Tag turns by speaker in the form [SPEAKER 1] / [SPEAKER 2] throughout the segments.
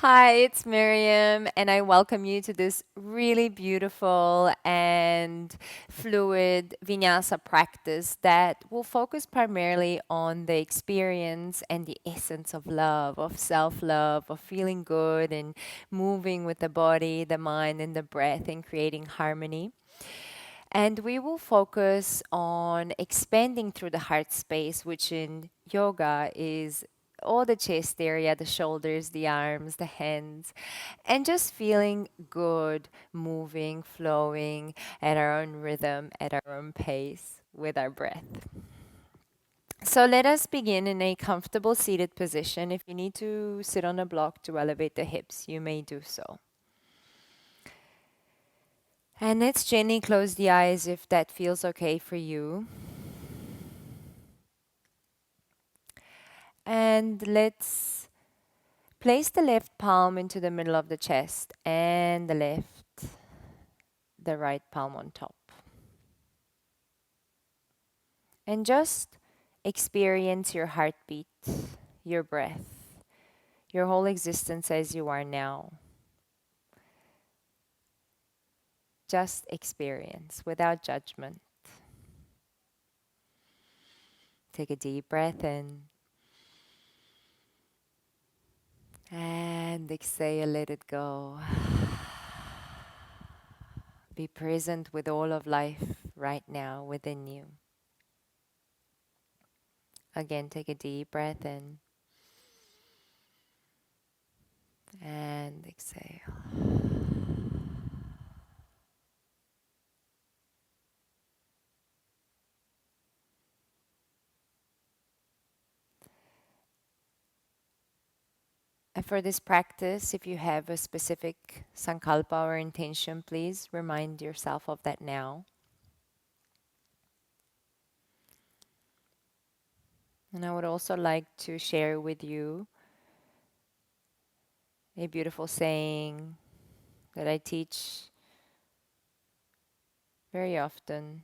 [SPEAKER 1] Hi, it's Miriam, and I welcome you to this really beautiful and fluid Vinyasa practice that will focus primarily on the experience and the essence of love, of self love, of feeling good and moving with the body, the mind, and the breath, and creating harmony. And we will focus on expanding through the heart space, which in yoga is all the chest area, the shoulders, the arms, the hands, and just feeling good, moving, flowing at our own rhythm, at our own pace with our breath. So let us begin in a comfortable seated position. If you need to sit on a block to elevate the hips, you may do so. And let's gently close the eyes if that feels okay for you. And let's place the left palm into the middle of the chest and the right palm on top. And just experience your heartbeat, your breath, your whole existence as you are now. Just experience without judgment. Take a deep breath in and exhale, let it go. Be present with all of life right now within you. Again, take a deep breath in and exhale. And for this practice, if you have a specific sankalpa or intention, please remind yourself of that now. And I would also like to share with you a beautiful saying that I teach very often,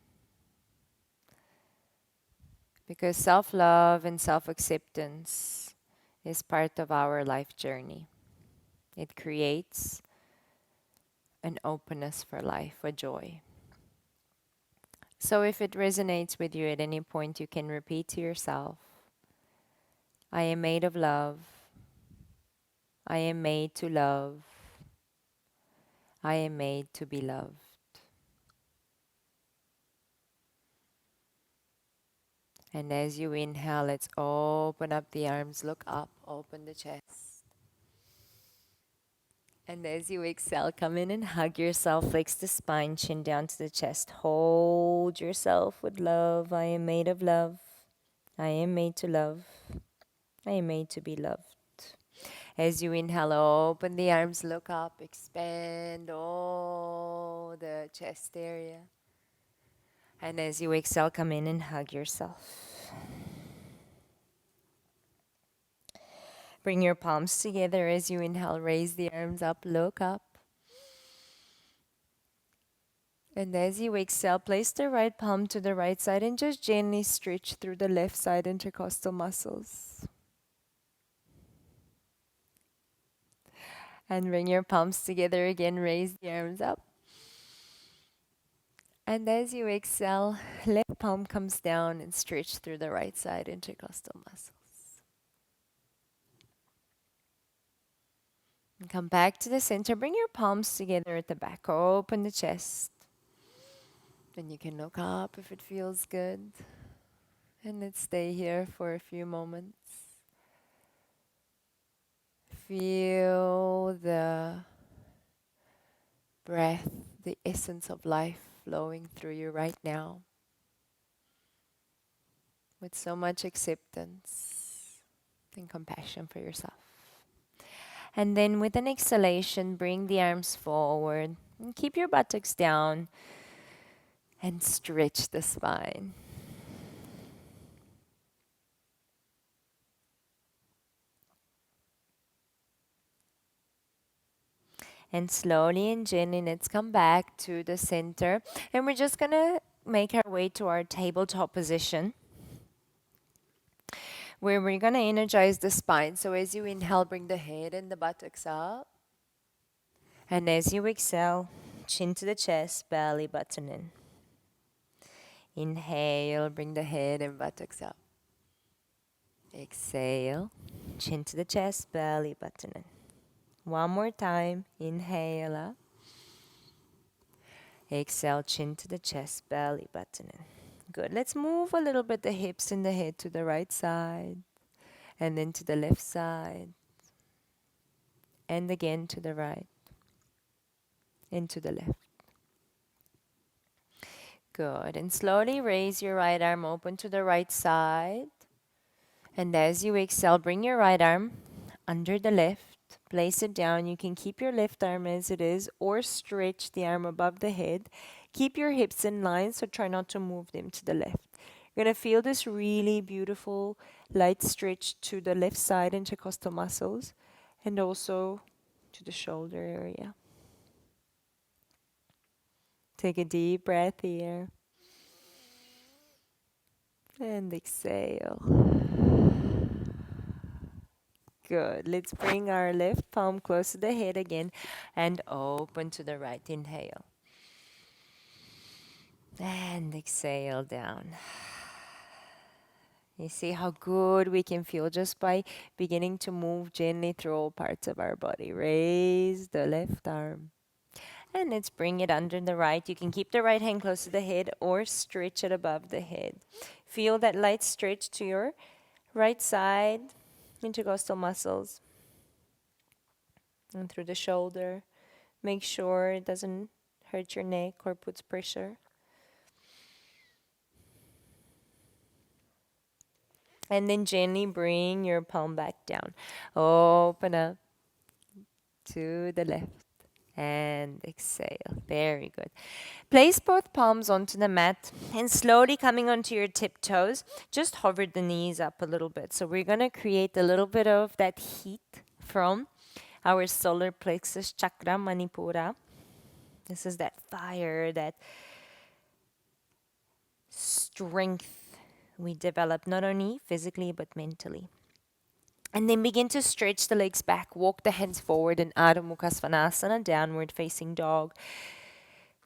[SPEAKER 1] because self-love and self-acceptance is part of our life journey. It creates an openness for life, a joy. So if it resonates with you at any point, you can repeat to yourself, I am made of love. I am made to love. I am made to be loved. And as you inhale, let's open up the arms, look up, open the chest. And as you exhale, come in and hug yourself, flex the spine, chin down to the chest. Hold yourself with love. I am made of love. I am made to love. I am made to be loved. As you inhale, open the arms, look up, expand all the chest area. And as you exhale, come in and hug yourself. Bring your palms together as you inhale. Raise the arms up, look up. And as you exhale, place the right palm to the right side and just gently stretch through the left side intercostal muscles. And bring your palms together again. Raise the arms up. And as you exhale, left palm comes down and stretch through the right side intercostal muscles. And come back to the center. Bring your palms together at the back. Open the chest. Then you can look up if it feels good. And let's stay here for a few moments. Feel the breath, the essence of life flowing through you right now with so much acceptance and compassion for yourself. And then with an exhalation, bring the arms forward and keep your buttocks down and stretch the spine. And slowly and gently, let's come back to the center. And we're just going to make our way to our tabletop position. where we're going to energize the spine. So as you inhale, bring the head and the buttocks up.
[SPEAKER 2] And as you exhale, chin to the chest, belly button in.
[SPEAKER 1] Inhale, bring the head and buttocks up. Exhale.
[SPEAKER 2] Chin to the chest, belly button in. One more time. Inhale up. Exhale, chin to the chest, belly button in. Good. Let's move a little bit the hips and the head to the right side. And then to the left side. And again to the right. And to the left. Good. And slowly raise your right arm open to the right side. And as you exhale, bring your right arm under the left. Place it down. You can keep your left arm as it is or stretch the arm above the head. Keep your hips in line, so try not to move them to the left. You're going to feel this really beautiful light stretch to the left side intercostal muscles and also to the shoulder area. Take a deep breath here. And exhale. Good. Let's bring our left palm close to the head again and open to the right. Inhale. And exhale down. You see how good we can feel just by beginning to move gently through all parts of our body. Raise the left arm. And let's bring it under the right. You can keep the right hand close to the head or stretch it above the head. Feel that light stretch to your right side, intercostal muscles, and through the shoulder. Make sure it doesn't hurt your neck or puts pressure. And then gently bring your palm back down. Open up to the left. And exhale. Very good. Place both palms onto the mat and slowly coming onto your tiptoes, just hover the knees up a little bit. So we're going to create a little bit of that heat from our solar plexus chakra, Manipura. This is that fire, that strength we develop not only physically but mentally. And then begin to stretch the legs back. Walk the hands forward in Adho Mukha Svanasana, downward facing dog.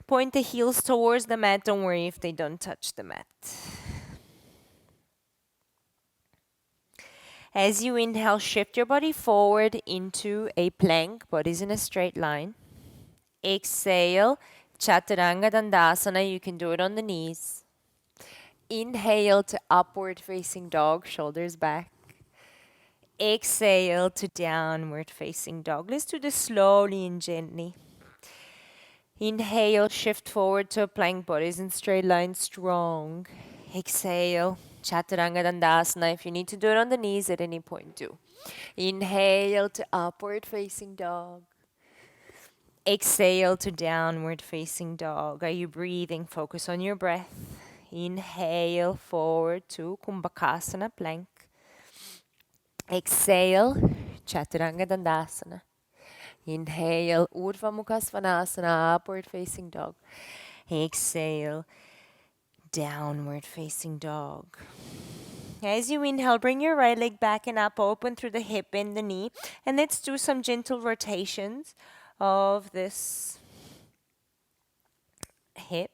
[SPEAKER 2] Point the heels towards the mat. Don't worry if they don't touch the mat. As you inhale, shift your body forward into a plank. Body's in a straight line. Exhale, Chaturanga Dandasana. You can do it on the knees. Inhale to upward facing dog, shoulders back. Exhale to downward facing dog. Let's do this slowly and gently. Inhale, shift forward to a plank, bodies in straight line, strong. Exhale, Chaturanga Dandasana. If you need to do it on the knees at any point, do. Inhale to upward facing dog. Exhale to downward facing dog. Are you breathing? Focus on your breath. Inhale forward to Kumbhakasana, plank. Exhale, Chaturanga Dandasana. Inhale, Urdhva Mukha Svanasana, upward facing dog. Exhale, downward facing dog. As you inhale, bring your right leg back and up, open through the hip and the knee. And let's do some gentle rotations of this hip.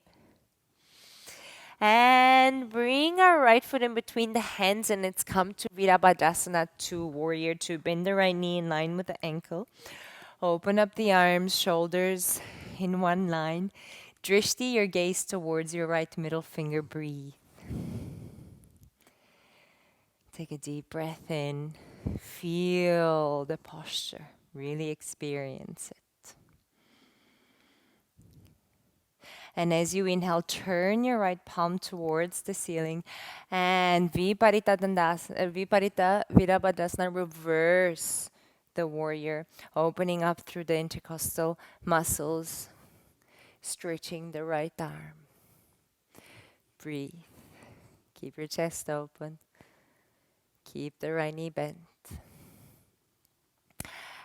[SPEAKER 2] And bring our right foot in between the hands and let's come to Virabhadrasana 2, Warrior 2. Bend the right knee in line with the ankle. Open up the arms, shoulders in one line. Drishti your gaze towards your right middle finger. Breathe. Take a deep breath in. Feel the posture. Really experience it. And as you inhale, turn your right palm towards the ceiling. And Viparita Virabhadrasana, reverse the warrior. Opening up through the intercostal muscles. Stretching the right arm. Breathe. Keep your chest open. Keep the right knee bent.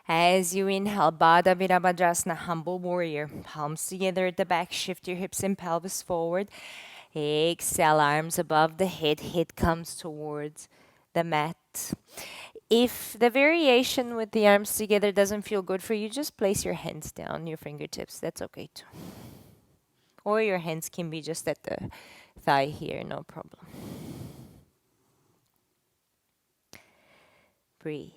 [SPEAKER 2] As you inhale, Baddha Virabhadrasana, humble warrior. Palms together at the back. Shift your hips and pelvis forward. Exhale, arms above the head. Head comes towards the mat. If the variation with the arms together doesn't feel good for you, just place your hands down, your fingertips. That's okay too. Or your hands can be just at the thigh here, no problem. Breathe.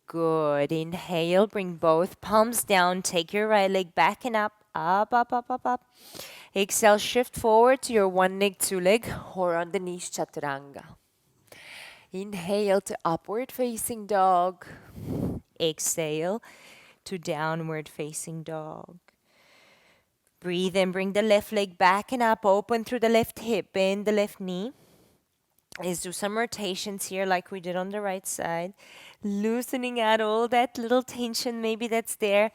[SPEAKER 2] Good. Inhale, bring both palms down. Take your right leg back and up, up, up, up, up, up. Exhale, shift forward to your one leg, two leg, or on the knees, chaturanga. Inhale to upward facing dog. Exhale to downward facing dog. Breathe in, bring the left leg back and up, open through the left hip, bend the left knee. Let's do some rotations here like we did on the right side. Loosening out all that little tension maybe that's there.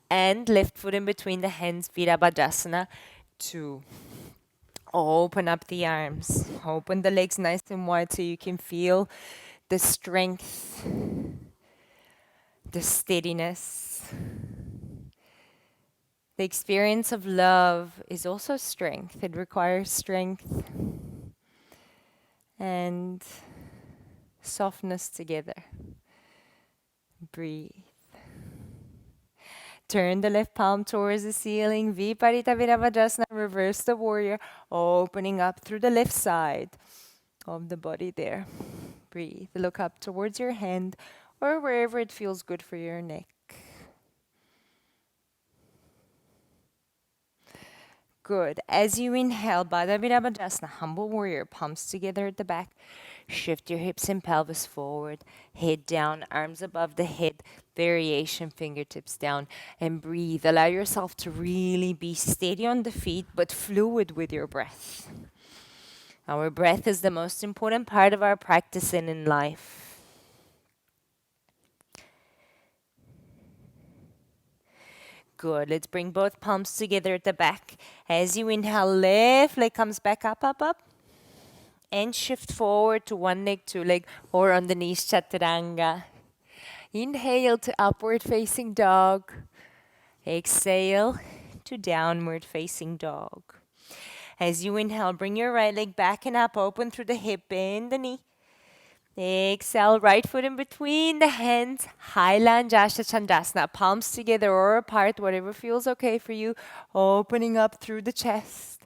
[SPEAKER 2] And left foot in between the hands, Virabhadrasana. 2. Open up the arms. Open the legs nice and wide so you can feel the strength, the steadiness. The experience of love is also strength. It requires strength and softness together. Breathe. Turn the left palm towards the ceiling. Viparita Virabhadrasana. Reverse the warrior. Opening up through the left side of the body there. Breathe. Look up towards your hand or wherever it feels good for your neck. Good. As you inhale, Baddha Virabhadrasana, humble warrior, palms together at the back. Shift your hips and pelvis forward. Head down, arms above the head. Variation, fingertips down. And breathe. Allow yourself to really be steady on the feet, but fluid with your breath. Our breath is the most important part of our practice and in life. Good. Let's bring both palms together at the back. As you inhale, left leg comes back up, up, up. And shift forward to one leg, two leg, or on the knees, chaturanga. Inhale to upward facing dog. Exhale to downward facing dog. As you inhale, bring your right leg back and up, open through the hip, bend the knee. Exhale, right foot in between the hands. High lunge, Ashtha Chandrasana. Palms together or apart, whatever feels okay for you. Opening up through the chest.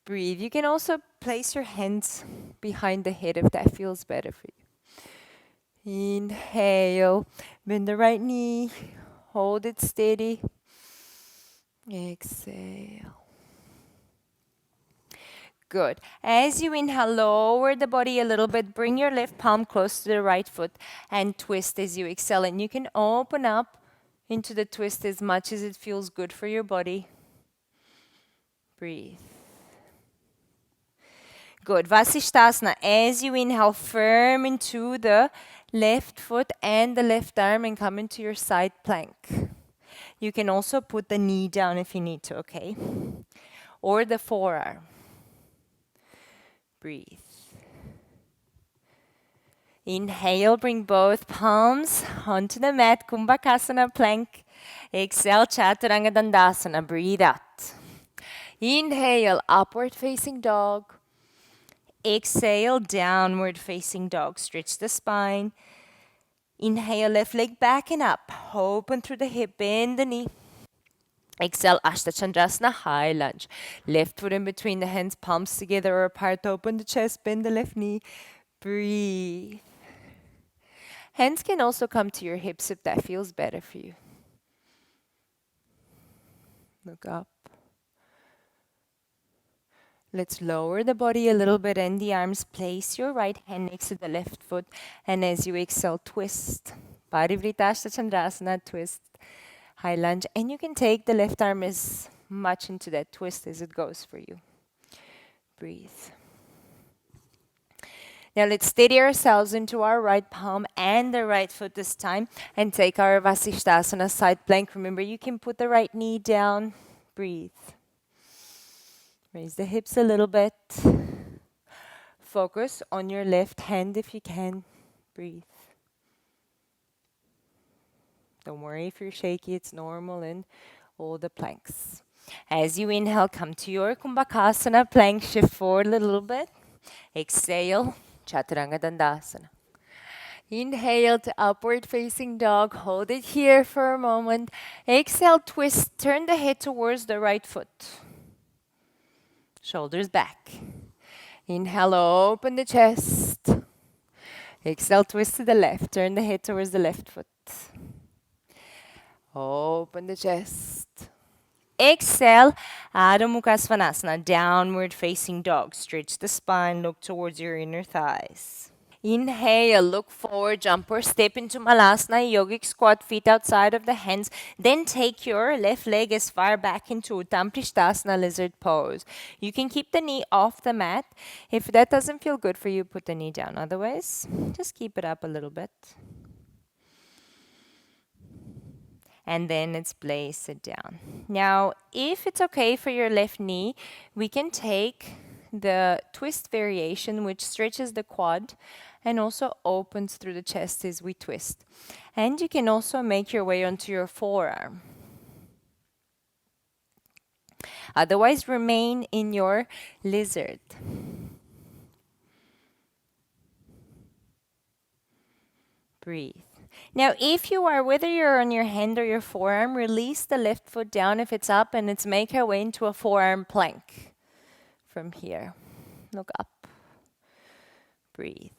[SPEAKER 2] Breathe. You can also place your hands behind the head if that feels better for you. Inhale, bend the right knee. Hold it steady. Exhale. Good. As you inhale, lower the body a little bit. Bring your left palm close to the right foot and twist as you exhale. And you can open up into the twist as much as it feels good for your body. Breathe. Good. Vasishtasana. As you inhale, firm into the left foot and the left arm and come into your side plank. You can also put the knee down if you need to, okay? Or the forearm. Breathe. Inhale, bring both palms onto the mat, Kumbhakasana plank. Exhale, Chaturanga Dandasana. Breathe out. Inhale, upward facing dog. Exhale, downward facing dog. Stretch the spine. Inhale, left leg back and up. Open through the hip, bend the knee. Exhale, Ashtha Chandrasana, high lunge. Left foot in between the hands, palms together or apart. Open the chest, bend the left knee. Breathe. Hands can also come to your hips if that feels better for you. Look up. Let's lower the body a little bit and the arms. Place your right hand next to the left foot. And as you exhale, twist. Parivrita Ashtha Chandrasana, twist. High lunge. And you can take the left arm as much into that twist as it goes for you. Breathe. Now let's steady ourselves into our right palm and the right foot this time and take our Vasishtasana side plank. Remember, you can put the right knee down. Breathe. Raise the hips a little bit. Focus on your left hand if you can. Breathe. Don't worry if you're shaky, it's normal in all the planks. As you inhale, come to your Kumbhakasana plank, shift forward a little bit. Exhale,
[SPEAKER 1] Chaturanga Dandasana. Inhale to upward facing dog. Hold it here for a moment. Exhale, twist. Turn the head towards the right foot. Shoulders back. Inhale, open the chest. Exhale, twist to the left. Turn the head towards the left foot. Open the chest. Exhale, Adho Mukha Svanasana, downward facing dog. Stretch the spine, look towards your inner thighs. Inhale, look forward, jump or step into Malasana, yogic squat, feet outside of the hands. Then take your left leg as far back into Uttanapishtasana, lizard pose. You can keep the knee off the mat. If that doesn't feel good for you, put the knee down. Otherwise, just keep it up a little bit. And then let's place it down. Now, if it's okay for your left knee, we can take the twist variation, which stretches the quad and also opens through the chest as we twist. And you can also make your way onto your forearm. Otherwise, remain in your lizard. Breathe. Now, if you are, whether you're on your hand or your forearm, release the left foot down if it's up, and let's make our way into a forearm plank from here. Look up. Breathe.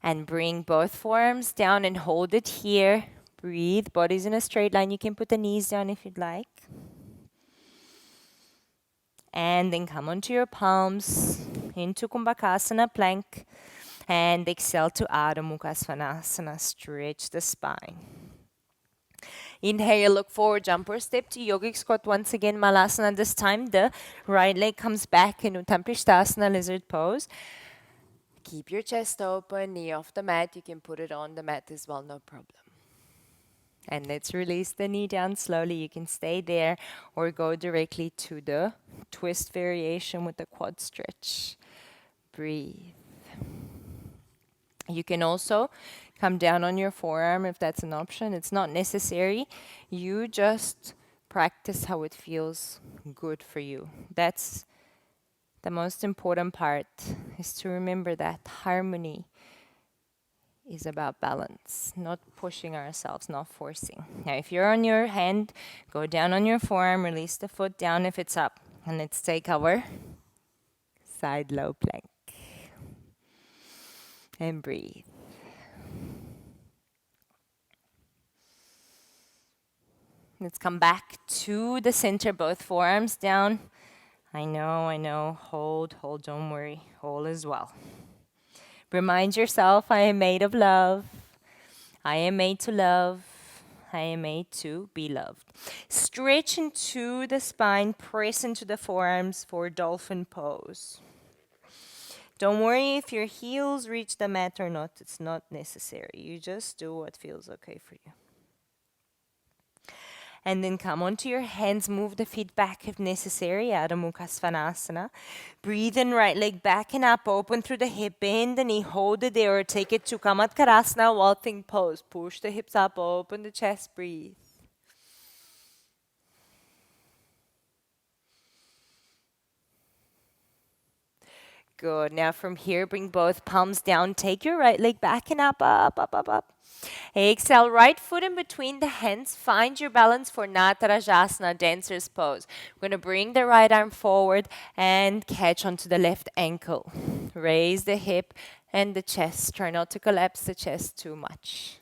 [SPEAKER 1] And bring both forearms down and hold it here. Breathe. Body's in a straight line. You can put the knees down if you'd like. And then come onto your palms into Kumbhakasana plank. And exhale to Adho Mukha Svanasana. Stretch the spine. Inhale, look forward, jump or step to yogic squat. Once again, Malasana. This time, the right leg comes back in Uttanapishtasana, lizard pose. Keep your chest open, knee off the mat. You can put it on the mat as well, no problem. And let's release the knee down slowly. You can stay there or go directly to the twist variation with the quad stretch. Breathe. You can also come down on your forearm if that's an option. It's not necessary. You just practice how it feels good for you. That's the most important part, is to remember that harmony is about balance, not pushing ourselves, not forcing. Now, if you're on your hand, go down on your forearm, release the foot down if it's up. And let's take our side low plank. And breathe. Let's come back to the center, both forearms down. I know. Hold, don't worry. All is well. Remind yourself, I am made of love. I am made to love. I am made to be loved. Stretch into the spine, press into the forearms for dolphin pose. Don't worry if your heels reach the mat or not. It's not necessary. You just do what feels okay for you. And then come onto your hands, move the feet back if necessary, Adho Mukha Svanasana. Breathe in, right leg back and up, open through the hip, bend the knee, hold it there, or take it to Kamatkarasana, walking pose. Push the hips up, open the chest, breathe. Good. Now from here, bring both palms down. Take your right leg back and up, up. Exhale, right foot in between the hands. Find your balance for Natarajasana, dancer's pose. We're going to bring the right arm forward and catch onto the left ankle. Raise the hip and the chest. Try not to collapse the chest too much.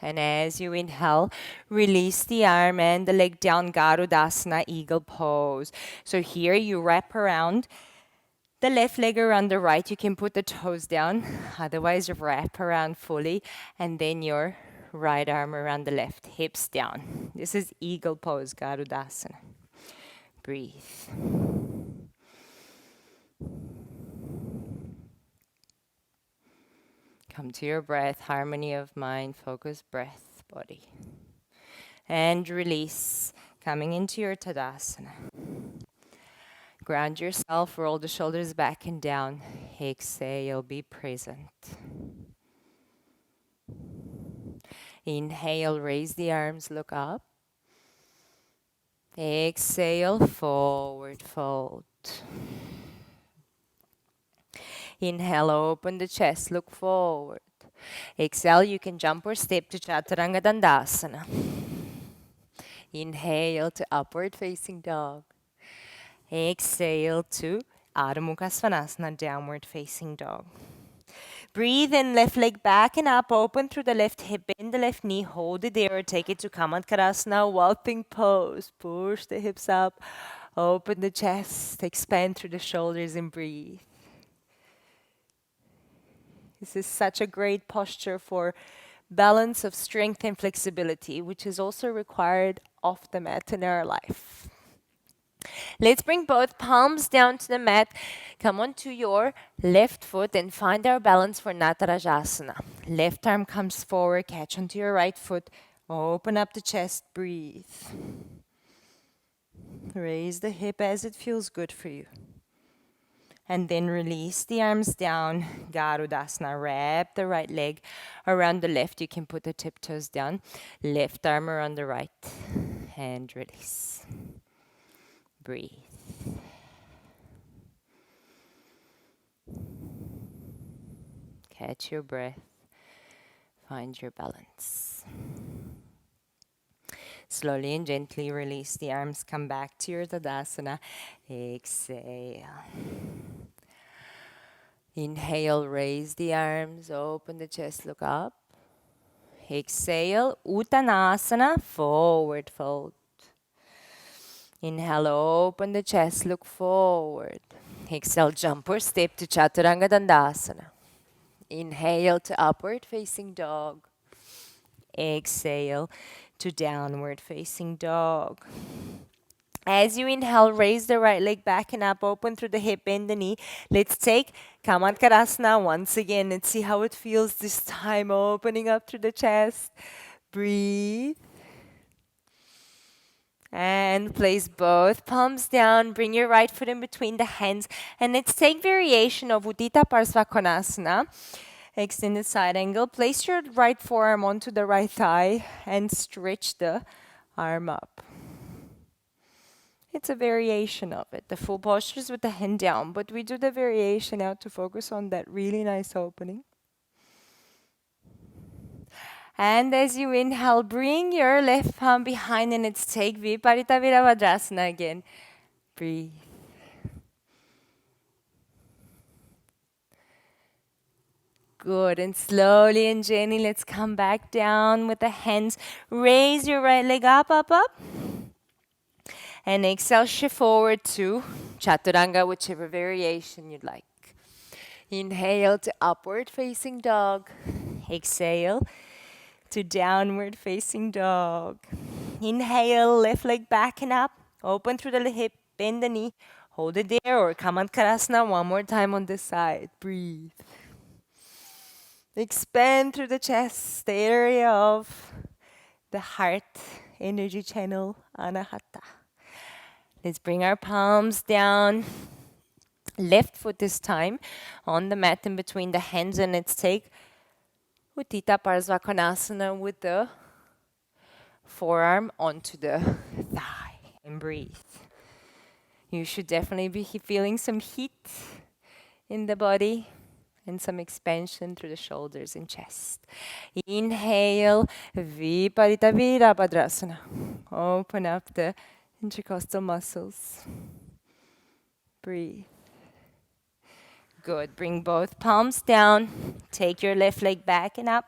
[SPEAKER 1] And as you inhale, release the arm and the leg down, Garudasana, eagle pose. So here you wrap around the left leg around the right. You can put the toes down, otherwise wrap around fully, and then your right arm around the left, hips down. This is eagle pose, Garudasana. Breathe. Come to your breath, harmony of mind, focus, breath, body. And release, coming into your Tadasana. Ground yourself, roll the shoulders back and down. Exhale, be present. Inhale, raise the arms, look up.
[SPEAKER 2] Exhale, forward fold. Inhale, open the chest, look forward. Exhale, you can jump or step to Chaturanga Dandasana. Inhale to upward facing dog. Exhale to Adho Mukha Svanasana, downward facing dog. Breathe in, left leg back and up, open through the left hip, bend the left knee, hold it there, or take it to Kamatkarasana, whelping pose. Push the hips up, open the chest, expand through the shoulders and breathe. This is such a great posture for balance of strength and flexibility, which is also required off the mat in our life. Let's bring both palms down to the mat. Come onto your left foot and find our balance for Natarajasana. Left arm comes forward, catch onto your right foot. Open up the chest, breathe. Raise the hip as it feels good for you. And then release the arms down. Garudasana. Wrap the right leg around the left. You can put the tiptoes down. Left arm around the right. And release. Breathe. Catch your breath. Find your balance. Slowly and gently release the arms. Come back to your Tadasana. Exhale. Inhale, raise the arms, open the chest, look up. Exhale, Uttanasana, forward fold. Inhale, open the chest, look forward. Exhale, jump or step to Chaturanga Dandasana. Inhale to upward facing dog. Exhale to downward facing dog. As you inhale, raise the right leg back and up, open through the hip, bend the knee. Let's take Kamatkarasana once again and see how it feels this time, opening up through the chest. Breathe. And place both palms down. Bring your right foot in between the hands. And let's take variation of Uddita Parsvakonasana. Extended side angle. Place your right forearm onto the right thigh and stretch the arm up. It's a variation of it. The full posture is with the hand down, but we do the variation out to focus on that really nice opening. And as you inhale, bring your left palm behind and let's take Viparita Virabhadrasana again. Breathe. Good. And slowly and gently, let's come back down with the hands. Raise your right leg up, up, up. And exhale, shift forward to Chaturanga, whichever variation you'd like. Inhale to upward facing dog. Exhale to downward facing dog. Inhale, left leg back and up. Open through the hip, bend the knee. Hold it there or Kamatkarasana one more time on this side. Breathe. Expand through the chest, the area of the heart, energy channel, Anahata. Let's bring our palms down. Left foot this time on the mat in between the hands, and let's take Uttita Parsvakonasana with the forearm onto the thigh and breathe. You should definitely be feeling some heat in the body and some expansion through the shoulders and chest. Inhale, Viparita Virabhadrasana. Open up the intercostal muscles. Breathe. Good. Bring both palms down. Take your left leg back and up.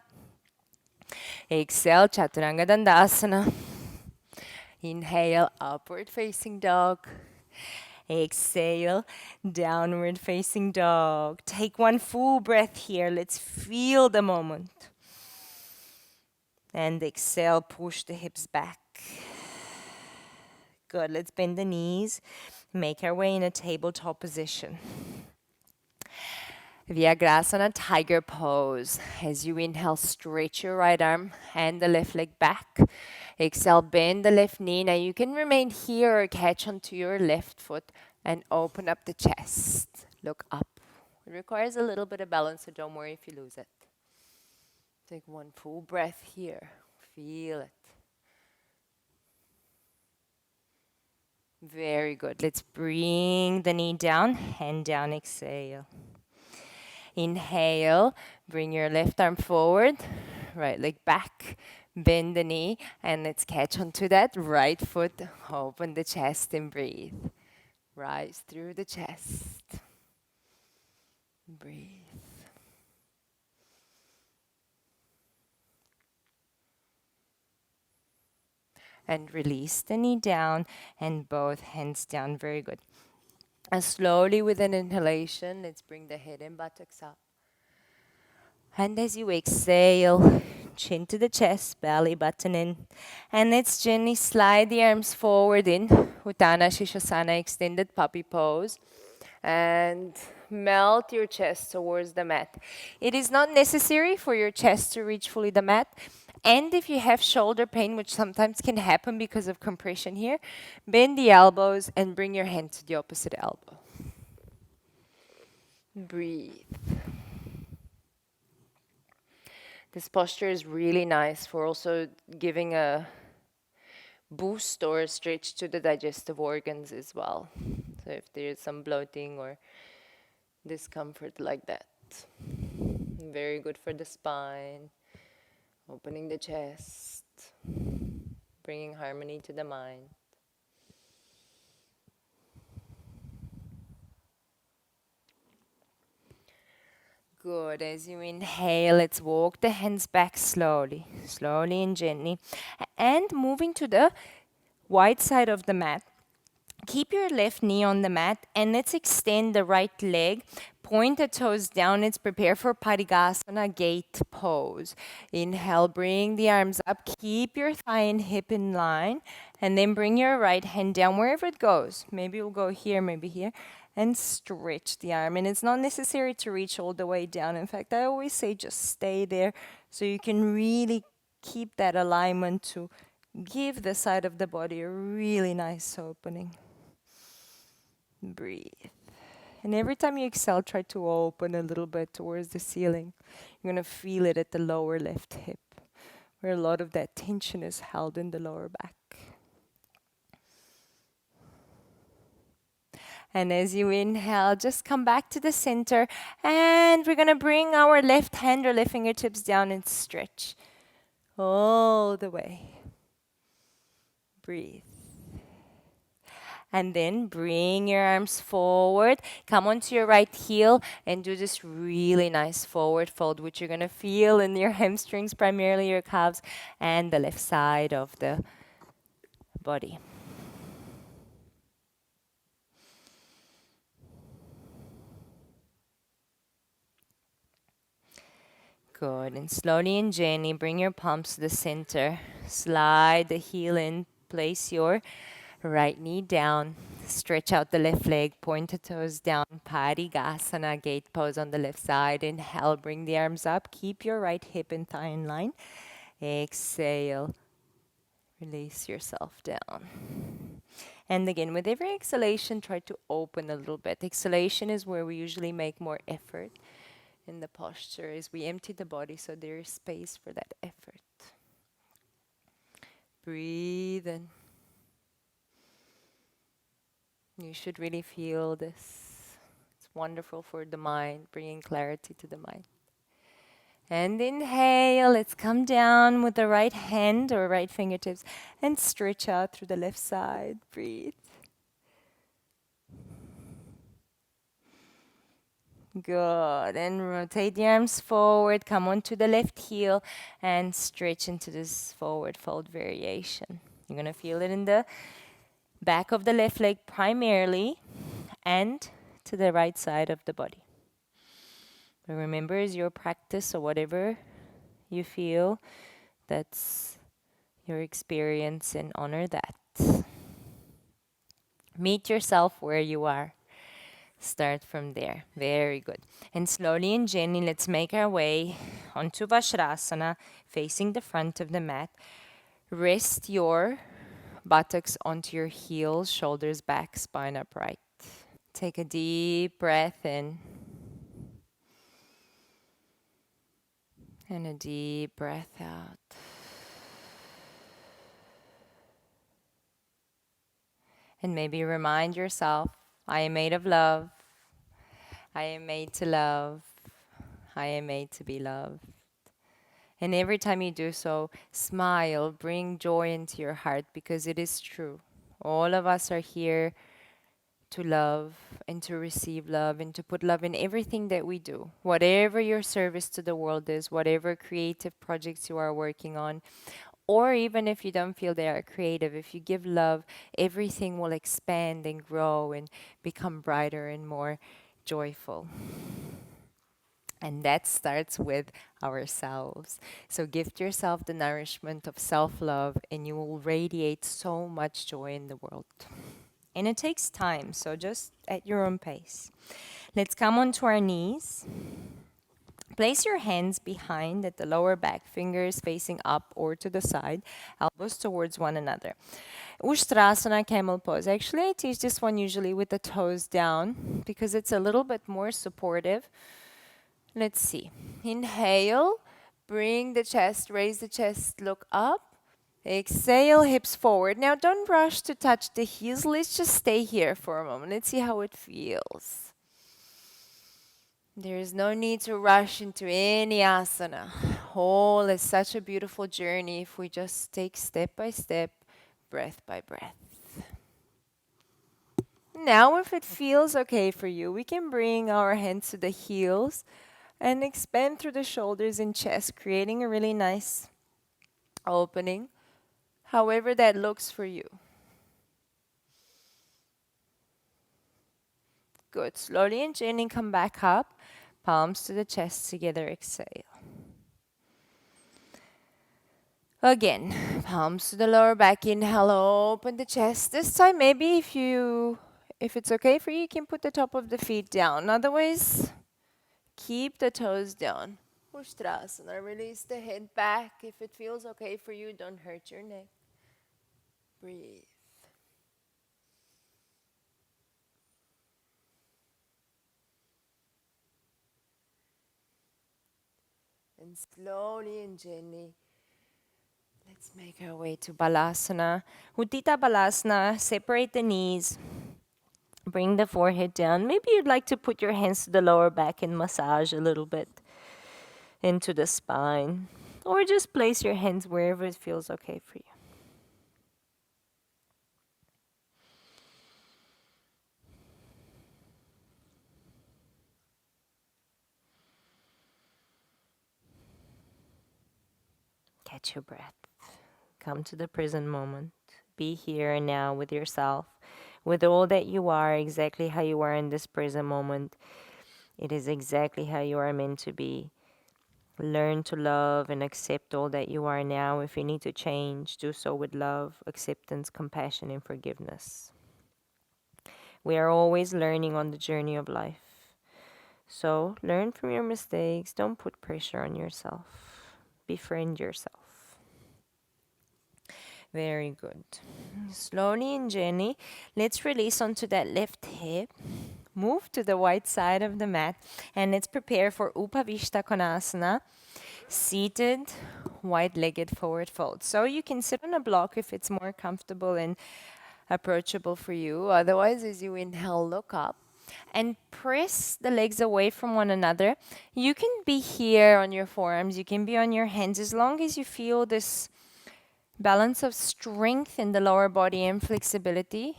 [SPEAKER 2] Exhale, Chaturanga Dandasana. Inhale, upward facing dog. Exhale, downward facing dog. Take one full breath here. Let's feel the moment. And exhale, push the hips back. Good. Let's bend the knees. Make our way in a tabletop position. Vyagrasana, tiger pose. As you inhale, stretch your right arm and the left leg back. Exhale, bend the left knee. Now you can remain here or catch onto your left foot and open up the chest. Look up. It requires a little bit of balance, so don't worry if you lose it. Take one full breath here. Feel it. Very good. Let's bring the knee down, hand down, exhale. Inhale, bring your left arm forward, right leg back, bend the knee, and let's catch onto that right foot. Open the chest and breathe. Rise through the chest. Breathe. And release the knee down and both hands down. Very good. And slowly with an inhalation, let's bring the head and buttocks up. And as you exhale, chin to the chest, belly button in. And let's gently slide the arms forward in Uttana Shishasana, extended puppy pose. And melt your chest towards the mat. It is not necessary for your chest to reach fully the mat. And if you have shoulder pain, which sometimes can happen because of compression here, bend the elbows and bring your hand to the opposite elbow. Breathe. This posture is really nice for also giving a boost or a stretch to the digestive organs as well. So if there's some bloating or discomfort like that. Very good for the spine, opening the chest, bringing harmony to the mind. Good. As you inhale, let's walk the hands back slowly, slowly and gently. And moving to the wide side of the mat. Keep your left knee on the mat and let's extend the right leg. Point the toes down. Let's prepare for Parigasana gate pose. Inhale, bring the arms up. Keep your thigh and hip in line. And then bring your right hand down wherever it goes. Maybe you'll go here, maybe here. And stretch the arm. And it's not necessary to reach all the way down. In fact, I always say just stay there so you can really keep that alignment to give the side of the body a really nice opening. Breathe. And every time you exhale, try to open a little bit towards the ceiling. You're going to feel it at the lower left hip, where a lot of that tension is held in the lower back. And as you inhale, just come back to the center. And we're going to bring our left hand or left fingertips down and stretch all the way. Breathe. And then bring your arms forward. Come onto your right heel and do this really nice forward fold, which you're going to feel in your hamstrings, primarily your calves, and the left side of the body. Good. And slowly and gently bring your palms to the center. Slide the heel in. Place your right knee down. Stretch out the left leg. Point the toes down. Parigasana, gate pose on the left side. Inhale, bring the arms up. Keep your right hip and thigh in line. Exhale. Release yourself down. And again, with every exhalation, try to open a little bit. Exhalation is where we usually make more effort in the posture, as we empty the body so there is space for that effort. Breathe in. You should really feel this. It's wonderful for the mind, bringing clarity to the mind. And inhale, let's come down with the right hand or right fingertips and stretch out through the left side. Breathe. Good. And rotate the arms forward. Come onto the left heel and stretch into this forward fold variation. You're going to feel it in the back of the left leg primarily and to the right side of the body. But remember, it's your practice, or whatever you feel, that's your experience, and honor that. Meet yourself where you are. Start from there. Very good. And slowly and gently, let's make our way onto Vajrasana, facing the front of the mat. Rest your buttocks onto your heels, shoulders back, spine upright. Take a deep breath in. And a deep breath out.
[SPEAKER 1] And maybe remind yourself, I am made of love. I am made to love. I am made to be loved. And every time you do so, smile, bring joy into your heart because it is true. All of us are here to love and to receive love and to put love in everything that we do. Whatever your service to the world is, whatever creative projects you are working on, or even if you don't feel they are creative, if you give love, everything will expand and grow and become brighter and more joyful. And that starts with ourselves. So gift yourself the nourishment of self love, and you will radiate so much joy in the world. And it takes time, so just at your own pace. Let's come onto our knees. Place your hands behind at the lower back, fingers facing up or to the side, elbows towards one another. Ustrasana camel pose. Actually, I teach this one usually with the toes down because it's a little bit more supportive. Let's see. Inhale, bring the chest, raise the chest, look up. Exhale, hips forward. Now don't rush to touch the heels. Let's just stay here for a moment. Let's see how it feels. There is no need to rush into any asana. Whole is such a beautiful journey if we just take step by step, breath by breath. Now, if it feels okay for you, we can bring our hands to the heels and expand through the shoulders and chest, creating a really nice opening, however that looks for you. Good. Slowly and gently come back up, palms to the chest together, exhale. Again, palms to the lower back, inhale, open the chest. This time, maybe if it's okay for you, you can put the top of the feet down. Otherwise, keep the toes down. Ustrasana, release the head back. If it feels okay for you, don't hurt your neck. Breathe. And slowly and gently, let's make our way to Balasana. Uttita Balasana, separate the knees. Bring the forehead down. Maybe you'd like to put your hands to the lower back and massage a little bit into the spine. Or just place your hands wherever it feels okay for you. Catch your breath. Come to the present moment. Be here and now with yourself, with all that you are, exactly how you are in this present moment. It is exactly how you are meant to be. Learn to love and accept all that you are now. If you need to change, do so with love, acceptance, compassion, and forgiveness. We are always learning on the journey of life. So learn from your mistakes. Don't put pressure on yourself. Befriend yourself. Very good. Slowly and gently, let's release onto that left hip. Move to the right side of the mat and let's prepare for Upavishta Konasana. Seated, wide-legged forward fold. So you can sit on a block if it's more comfortable and approachable for you. Otherwise, as you inhale, look up and press the legs away from one another. You can be here on your forearms, you can be on your hands, as long as you feel this balance of strength in the lower body and flexibility.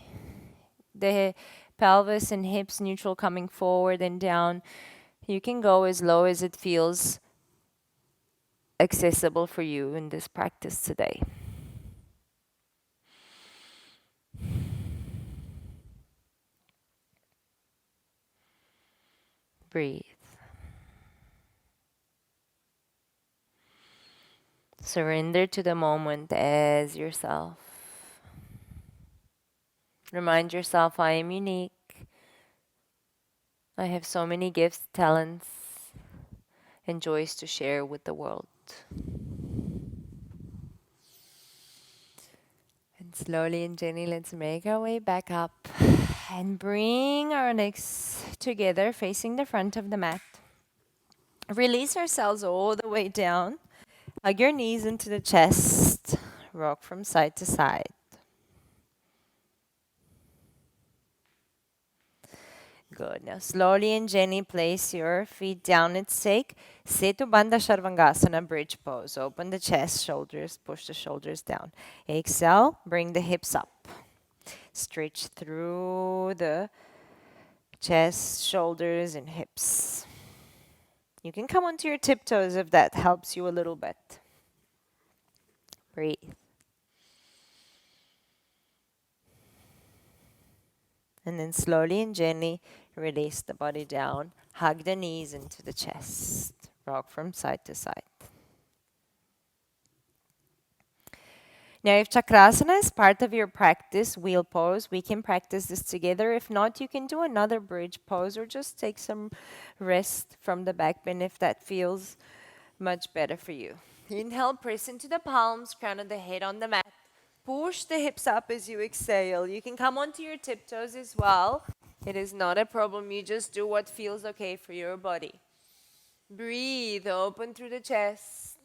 [SPEAKER 1] The pelvis and hips neutral, coming forward and down. You can go as low as it feels accessible for you in this practice today. Breathe. Surrender to the moment as yourself. Remind yourself, I am unique. I have so many gifts, talents, and joys to share with the world. And slowly and gently, let's make our way back up and bring our legs together, facing the front of the mat. Release ourselves all the way down. Hug your knees into the chest. Rock from side to side.
[SPEAKER 2] Good. Now slowly and gently place your feet down at sake. Setu Bandha Sharvangasana bridge pose. Open the chest, shoulders, push the shoulders down. Exhale, bring the hips up. Stretch through the chest, shoulders, and hips. You can come onto your tiptoes if that helps you a little bit. Breathe. And then slowly and gently release the body down. Hug the knees into the chest. Rock from side to side. Now, if Chakrasana is part of your practice, wheel pose, we can practice this together. If not, you can do another bridge pose or just take some rest from the back bend if that feels much better for you. Inhale, press into the palms, crown of the head on the mat. Push the hips up as you exhale. You can come onto your tiptoes as well. It is not a problem. You just do what feels okay for your body. Breathe, open through the chest.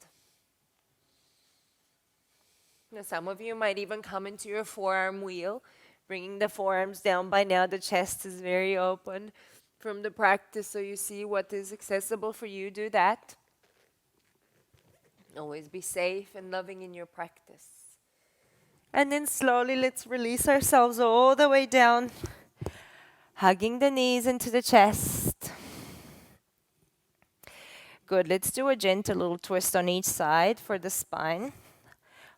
[SPEAKER 2] Now, some of you might even come into your forearm wheel, bringing the forearms down. By now, the chest is very open from the practice, so you see what is accessible for you. Do that. Always be safe and loving in your practice. And then slowly, let's release ourselves all the way down, hugging the knees into the chest. Good. Let's do a gentle little twist on each side for the spine.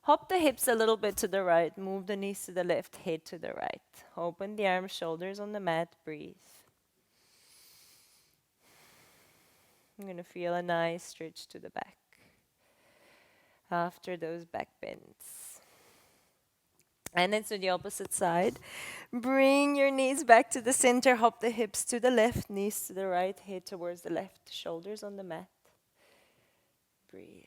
[SPEAKER 2] Hop the hips a little bit to the right. Move the knees to the left, head to the right. Open the arms, shoulders on the mat. Breathe. I'm going to feel a nice stretch to the back after those back bends. And then to the opposite side. Bring your knees back to the center. Hop the hips to the left, knees to the right, head towards the left, shoulders on the mat. Breathe.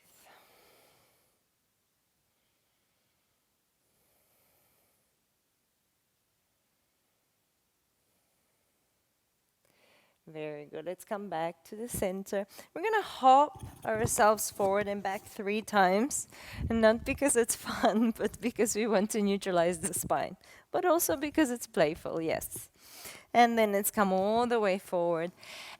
[SPEAKER 2] Very good. Let's come back to the center. We're going to hop ourselves forward and back 3 times. And not because it's fun, but because we want to neutralize the spine. But also because it's playful, yes. And then let's come all the way forward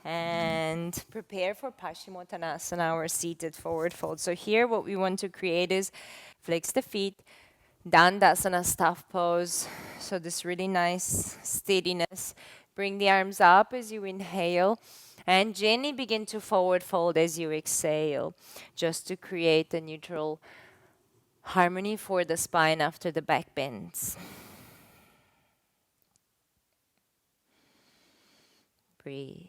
[SPEAKER 2] and prepare for Paschimottanasana, our seated forward fold. So here what we want to create is flex the feet, Dandasana staff pose. So this really nice steadiness. Bring the arms up as you inhale and gently begin to forward fold as you exhale, just to create a neutral harmony for the spine after the back bends. Breathe.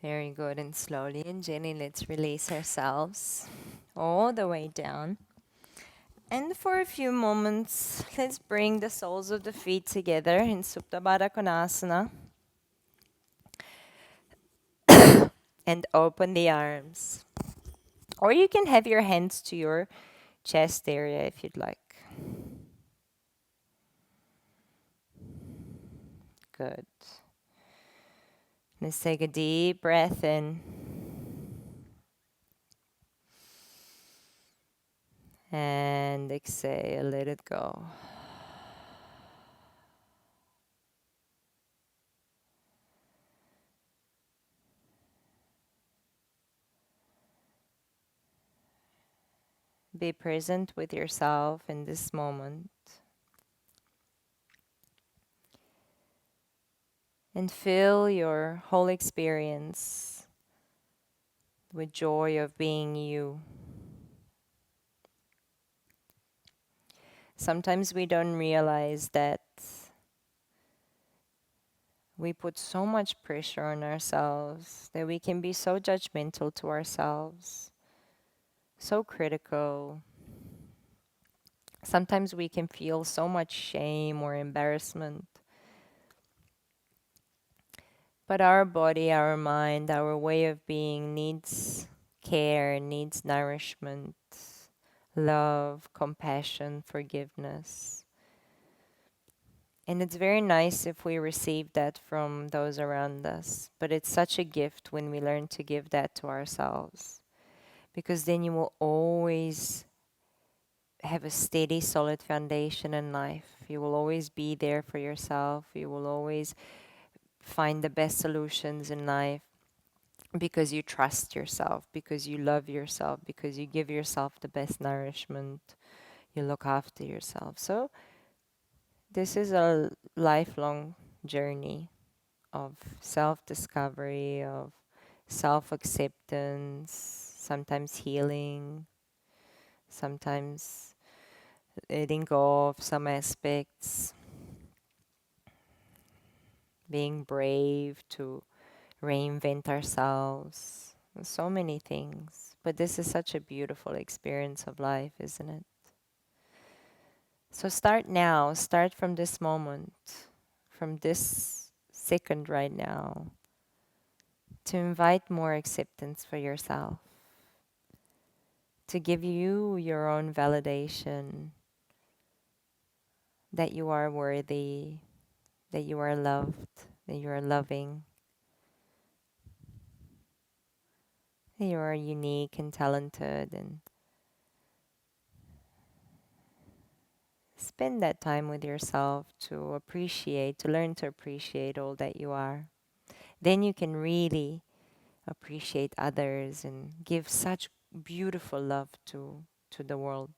[SPEAKER 2] Very good. And slowly and gently, let's release ourselves all the way down. And for a few moments, let's bring the soles of the feet together in Supta Baddha Konasana. And open the arms. Or you can have your hands to your chest area if you'd like. Good. Let's take a deep breath in. And exhale, let it go. Be present with yourself in this moment. And fill your whole experience with joy of being you. Sometimes we don't realize that we put so much pressure on ourselves, that we can be so judgmental to ourselves, so critical. Sometimes we can feel so much shame or embarrassment. But our body, our mind, our way of being needs care, needs nourishment, love, compassion, forgiveness. And it's very nice if we receive that from those around us. But it's such a gift when we learn to give that to ourselves. Because then you will always have a steady, solid foundation in life. You will always be there for yourself. You will always find the best solutions in life because you trust yourself, because you love yourself, because you give yourself the best nourishment. You look after yourself. So, this is a lifelong journey of self discovery, of self acceptance, sometimes healing, sometimes letting go of some aspects, being brave to reinvent ourselves, so many things. But this is such a beautiful experience of life, isn't it? So start now, start from this moment, from this second right now, to invite more acceptance for yourself, to give you your own validation that you are worthy, that you are loved, that you are loving, that you are unique and talented, and spend that time with yourself to appreciate, to learn to appreciate all that you are. Then you can really appreciate others and give such beautiful love to the world.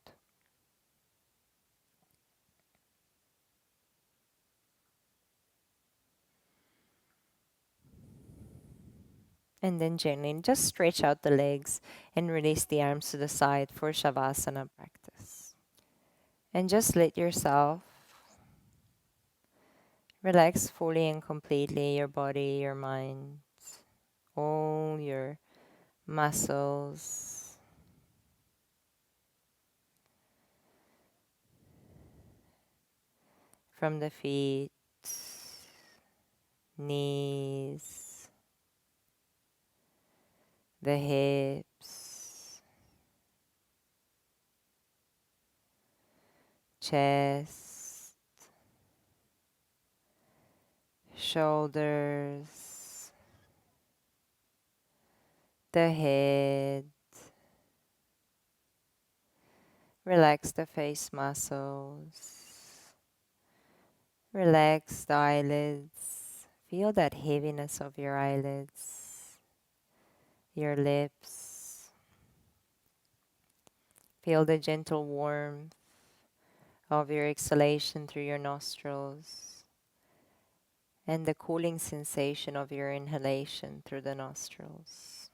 [SPEAKER 2] And then gently just stretch out the legs and release the arms to the side for Savasana practice. And just let yourself relax fully and completely your body, your mind, all your muscles from the feet, knees, the hips, chest, shoulders, the head. Relax the face muscles. Relax the eyelids. Feel that heaviness of your eyelids, your lips. Feel the gentle warmth of your exhalation through your nostrils and the cooling sensation of your inhalation through the nostrils.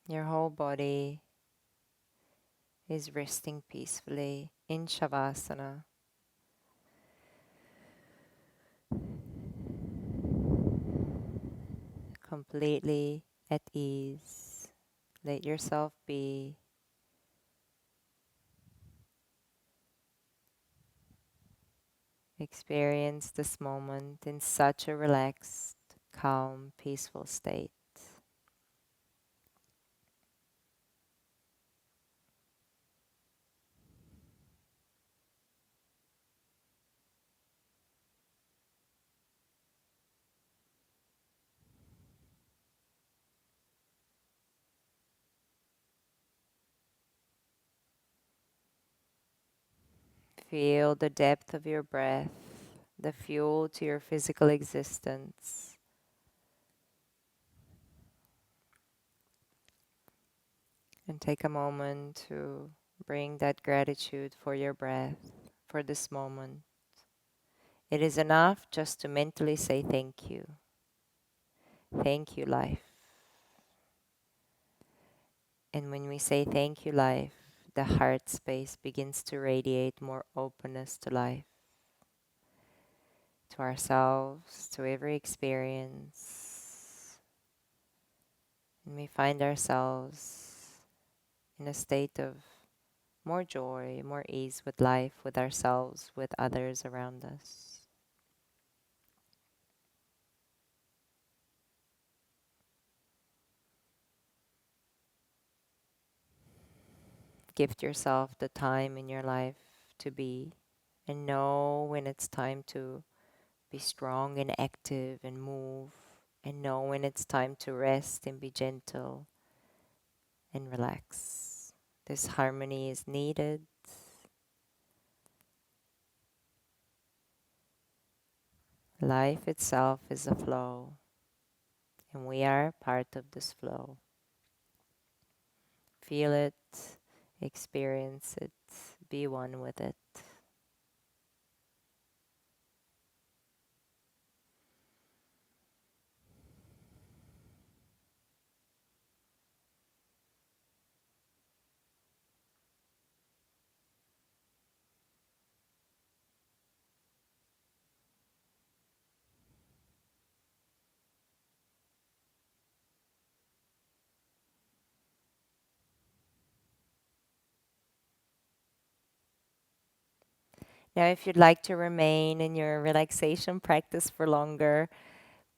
[SPEAKER 2] Your whole body is resting peacefully in Shavasana, completely at ease. Let yourself be. Experience this moment in such a relaxed, calm, peaceful state. Feel the depth of your breath, the fuel to your physical existence. And take a moment to bring that gratitude for your breath, for this moment. It is enough just to mentally say thank you. Thank you, life. And when we say thank you, life, the heart space begins to radiate more openness to life, to ourselves, to every experience. And we find ourselves in a state of more joy, more ease with life, with ourselves, with others around us. Gift yourself the time in your life to be, and know when it's time to be strong and active and move, and know when it's time to rest and be gentle and relax. This harmony is needed. Life itself is a flow, and we are part of this flow. Feel it, experience it, be one with it. Now, if you'd like to remain in your relaxation practice for longer,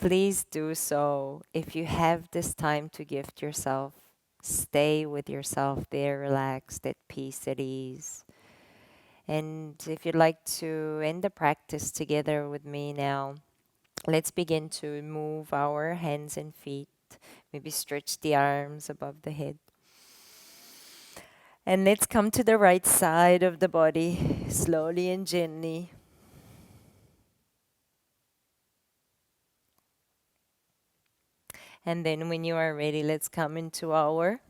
[SPEAKER 2] please do so. If you have this time to gift yourself, stay with yourself there, relaxed, at peace, at ease. And if you'd like to end the practice together with me now, let's begin to move our hands and feet. Maybe stretch the arms above the head. And let's come to the right side of the body, slowly and gently. And then when you are ready, let's come into our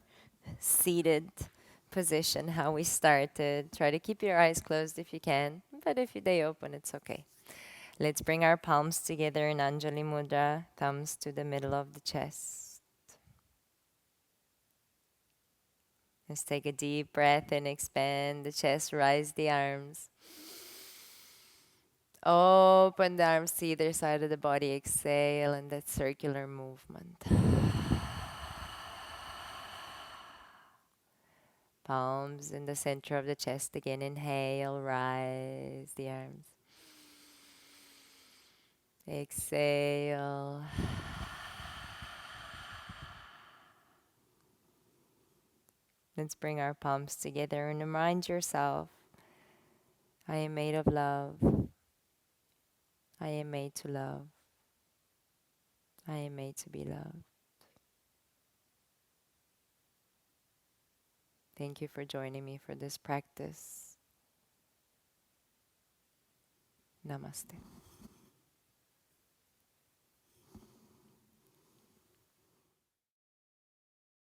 [SPEAKER 2] seated position, how we started. Try to keep your eyes closed if you can, but if they open, it's okay. Let's bring our palms together in Anjali Mudra, thumbs to the middle of the chest. Let's take a deep breath and expand the chest, rise the arms. Open the arms to either side of the body, exhale, and that circular movement. Palms in the center of the chest again. Inhale, rise the arms. Exhale. Let's bring our palms together and remind yourself, I am made of love. I am made to love. I am made to be loved. Thank you for joining me for this practice. Namaste.